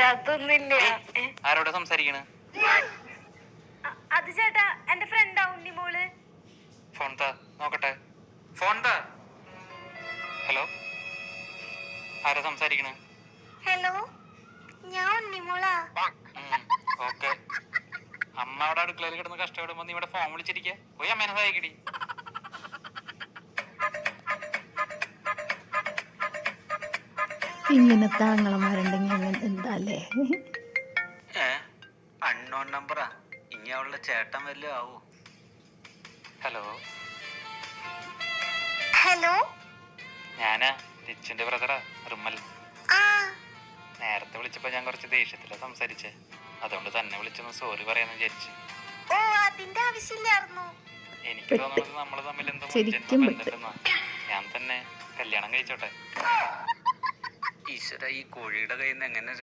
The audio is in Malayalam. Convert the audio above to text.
അതൊന്നുമില്ല. ആരോടെ സംസാരിക്കണ്? അത് ചേട്ടാ എന്റെ ഫ്രണ്ടാ ഉണ്ണിമോള്. ഫോൺ താ നോക്കട്ടെ. ഫോൺ താ. ഹലോ, ആരാ സംസാരിക്കണ്? ഹലോ, ഞാൻ ഉണ്ണിമോളാ. ഓക്കെ. അമ്മ അവിടെ അടുക്കളയിൽ കിടന്ന് കഷ്ടപ്പെടുമ്പോ നീ ഇവിടെ ഫോൺ വിളിച്ചിരിക്ക. പോയി അമ്മേനെ സഹായിക്കടി. ഇങ്ങനത്തെ ആങ്ങളമാരുണ്ടെങ്കിൽ എന്താല്ലേ? അൺനോൺ നമ്പറാ. ഇനി അവളുടെ ചേട്ടൻ വല്ലതും ആവോ? ഹലോ. ഹലോ, ഞാനാ രിച്ചുന്റെ ബ്രദറാ, റിമ്മൽ. ആ നേരത്തെ വിളിച്ചപ്പോ ഞാൻ കുറച്ച് ദേഷ്യത്തിലാ സംസാരിച്ചേ. അതുകൊണ്ട് തന്നെ വിളിച്ചൊന്ന് സോറി പറയാന്ന് വിചാരിച്ചു. ഓ അതിന്റെ ആവശ്യമില്ലായിരുന്നു. എനിക്ക് തോന്നുന്നത് നമ്മള് തമ്മിൽ എന്തോ ശരിക്കും ബന്ധപ്പെടുന്ന. ഞാൻ തന്നെ കല്യാണം കഴിച്ചോട്ടെ. ഈശ്വര, ഈ കോഴിയുടെ കയ്യിൽ നിന്ന് എങ്ങനെ